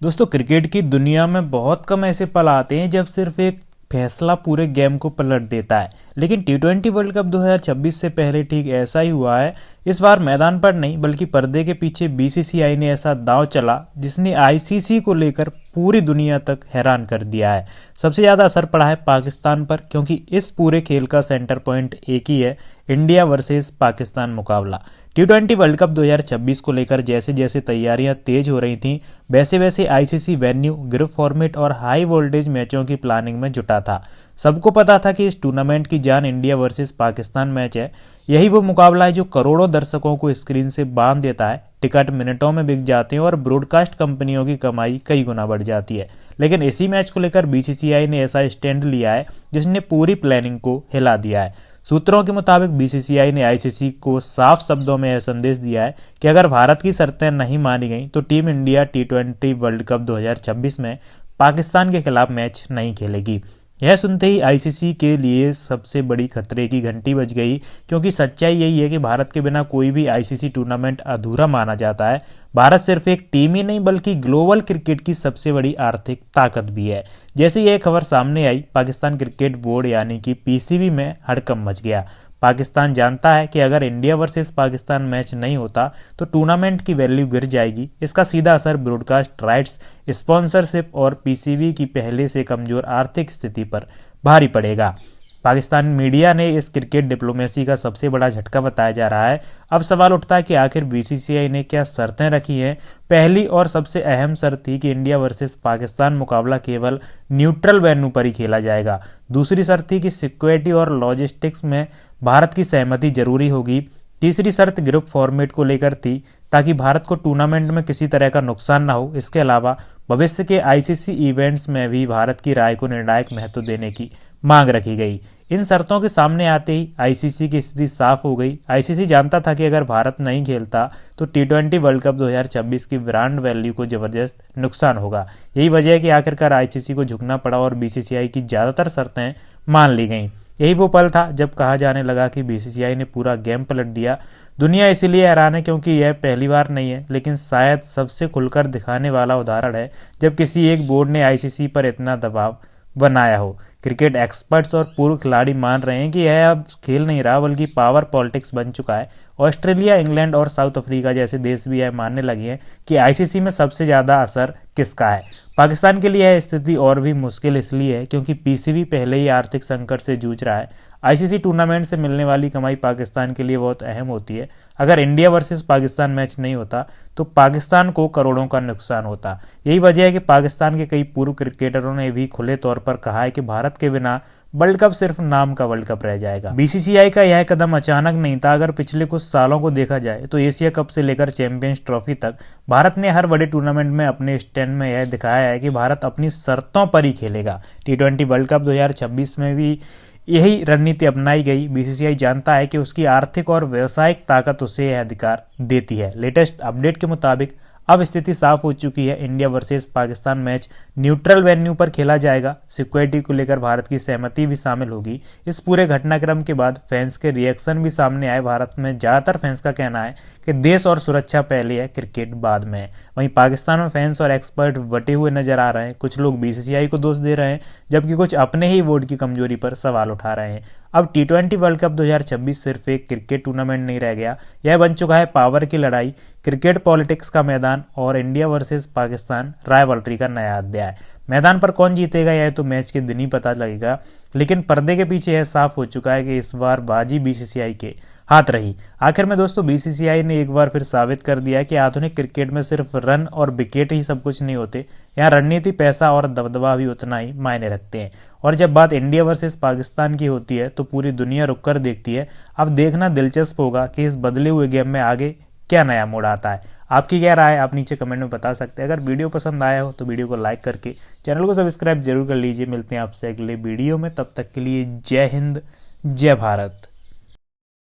दोस्तों, क्रिकेट की दुनिया में बहुत कम ऐसे पल आते हैं जब सिर्फ एक फैसला पूरे गेम को पलट देता है। लेकिन टी20 वर्ल्ड कप 2026 से पहले ठीक ऐसा ही हुआ है। इस बार मैदान पर नहीं बल्कि पर्दे के पीछे बीसीसीआई ने ऐसा दांव चला जिसने आईसीसी को लेकर पूरी दुनिया तक हैरान कर दिया है। सबसे ज़्यादा असर पड़ा है पाकिस्तान पर, क्योंकि इस पूरे खेल का सेंटर पॉइंट एक ही है, इंडिया वर्सेस पाकिस्तान मुकाबला। टी20 वर्ल्ड कप 2026 को लेकर जैसे जैसे तैयारियां तेज हो रही थीं, वैसे वैसे आईसीसी वेन्यू, ग्रुप फॉर्मेट और हाई वोल्टेज मैचों की प्लानिंग में जुटा था। सबको पता था कि इस टूर्नामेंट की जान इंडिया वर्सेस पाकिस्तान मैच है। यही वो मुकाबला है जो करोड़ों दर्शकों को स्क्रीन से बांध देता है। टिकट मिनटों में बिक जाते हैं और ब्रॉडकास्ट कंपनियों की कमाई कई गुना बढ़ जाती है। लेकिन इसी मैच को लेकर बीसीसीआई ने ऐसा स्टैंड लिया है जिसने पूरी प्लानिंग को हिला दिया है। सूत्रों के मुताबिक बीसीसीआई ने आईसीसी को साफ शब्दों में यह संदेश दिया है कि अगर भारत की शर्तें नहीं मानी गईं तो टीम इंडिया टी20 वर्ल्ड कप 2026 में पाकिस्तान के खिलाफ मैच नहीं खेलेगी। यह सुनते ही आईसीसी के लिए सबसे बड़ी खतरे की घंटी बज गई, क्योंकि सच्चाई यही है कि भारत के बिना कोई भी आईसीसी टूर्नामेंट अधूरा माना जाता है। भारत सिर्फ एक टीम ही नहीं बल्कि ग्लोबल क्रिकेट की सबसे बड़ी आर्थिक ताकत भी है। जैसे यह खबर सामने आई, पाकिस्तान क्रिकेट बोर्ड यानी कि पीसीबी में हड़कंप मच गया। पाकिस्तान जानता है कि अगर इंडिया वर्सेस पाकिस्तान मैच नहीं होता तो टूर्नामेंट की वैल्यू गिर जाएगी। इसका सीधा असर ब्रॉडकास्ट राइट्स, स्पॉन्सरशिप और पीसीबी की पहले से कमजोर आर्थिक स्थिति पर भारी पड़ेगा। पाकिस्तान मीडिया ने इस क्रिकेट डिप्लोमेसी का सबसे बड़ा झटका बताया जा रहा है। अब सवाल उठता है कि आखिर बीसीसीआई ने क्या शर्तें रखी हैं। पहली और सबसे अहम शर्त थी कि इंडिया वर्सेस पाकिस्तान मुकाबला केवल न्यूट्रल वेन्यू पर ही खेला जाएगा। दूसरी शर्त थी कि सिक्योरिटी और लॉजिस्टिक्स में भारत की सहमति जरूरी होगी। तीसरी शर्त ग्रुप फॉर्मेट को लेकर थी, ताकि भारत को टूर्नामेंट में किसी तरह का नुकसान न हो। इसके अलावा भविष्य के आईसीसी इवेंट्स में भी भारत की राय को निर्णायक महत्व देने की मांग रखी गई। इन शर्तों के सामने आते ही आईसीसी की स्थिति साफ हो गई। आईसीसी जानता था कि अगर भारत नहीं खेलता तो टी20 वर्ल्ड कप 2026 की ब्रांड वैल्यू को जबरदस्त नुकसान होगा। यही वजह है कि आखिरकार आईसीसी को झुकना पड़ा और बीसीसीआई की ज्यादातर शर्तें मान ली गईं। यही वो पल था जब कहा जाने लगा कि बीसीसीआई ने पूरा गेम पलट दिया। दुनिया इसीलिए हैरान है क्योंकि यह पहली बार नहीं है, लेकिन शायद सबसे खुलकर दिखाने वाला उदाहरण है जब किसी एक बोर्ड ने आईसीसी पर इतना दबाव बनाया हो। क्रिकेट एक्सपर्ट्स और पूर्व खिलाड़ी मान रहे हैं कि यह अब खेल नहीं रहा बल्कि पावर पॉलिटिक्स बन चुका है। ऑस्ट्रेलिया, इंग्लैंड और साउथ अफ्रीका जैसे देश भी यह मानने लगे हैं कि आईसीसी में सबसे ज़्यादा असर किसका है। पाकिस्तान के लिए यह स्थिति और भी मुश्किल इसलिए है क्योंकि पीसीबी पहले ही आर्थिक संकट से जूझ रहा है। आईसीसी टूर्नामेंट से मिलने वाली कमाई पाकिस्तान के लिए बहुत अहम होती है। अगर इंडिया वर्सेस पाकिस्तान मैच नहीं होता तो पाकिस्तान को करोड़ों का नुकसान होता। यही वजह है कि पाकिस्तान के कई पूर्व क्रिकेटरों ने भी खुले तौर पर कहा है कि भारत के बिना वर्ल्ड कप सिर्फ नाम का वर्ल्ड कप रह जाएगा। बीसीसीआई का यह कदम अचानक नहीं था। अगर पिछले कुछ सालों को देखा जाए तो एशिया कप से लेकर चैंपियंस ट्रॉफी तक भारत ने हर बड़े टूर्नामेंट में अपने स्टैंड में यह दिखाया है कि भारत अपनी शर्तों पर ही खेलेगा। टी20 वर्ल्ड कप 2026 में भी यही रणनीति अपनाई गई। बीसीसीआई जानता है कि उसकी आर्थिक और व्यावसायिक ताकत उसे यह अधिकार देती है। लेटेस्ट अपडेट के मुताबिक अब स्थिति साफ हो चुकी है। India versus Pakistan match neutral venue पर खेला जाएगा। सिक्योरिटी को लेकर भारत की सहमति भी शामिल होगी। इस पूरे घटनाक्रम के बाद फैंस के रिएक्शन भी सामने आए। भारत में ज्यादातर फैंस का कहना है कि देश और सुरक्षा पहले है, क्रिकेट बाद में है। वहीं पाकिस्तान में फैंस और एक्सपर्ट बटे हुए नजर आ रहे हैं। कुछ लोग बीसीसीआई को दोष दे रहे हैं जबकि कुछ अपने ही बोर्ड की कमजोरी पर सवाल उठा रहे हैं। अब टी20 वर्ल्ड कप 2026 सिर्फ एक क्रिकेट टूर्नामेंट नहीं रह गया, यह बन चुका है पावर की लड़ाई, क्रिकेट पॉलिटिक्स का मैदान और इंडिया वर्सेस पाकिस्तान राइवलरी का नया अध्याय। मैदान पर कौन जीतेगा यह तो मैच के दिन ही पता लगेगा, लेकिन पर्दे के पीछे यह साफ हो चुका है कि इस बार बाजी बीसीसीआई के हाथ रही। आखिर में दोस्तों, बीसीसीआई ने एक बार फिर साबित कर दिया कि आधुनिक क्रिकेट में सिर्फ रन और विकेट ही सब कुछ नहीं होते। यहाँ रणनीति, पैसा और दबदबा भी उतना ही मायने रखते हैं। और जब बात इंडिया वर्सेस पाकिस्तान की होती है तो पूरी दुनिया रुक कर देखती है। अब देखना दिलचस्प होगा कि इस बदले हुए गेम में आगे क्या नया मोड़ आता है। आपकी क्या राय है आप नीचे कमेंट में बता सकते हैं। अगर वीडियो पसंद आया हो तो वीडियो को लाइक करके चैनल को सब्सक्राइब जरूर कर लीजिए। मिलते हैं आपसे अगले वीडियो में, तब तक के लिए जय हिंद, जय भारत।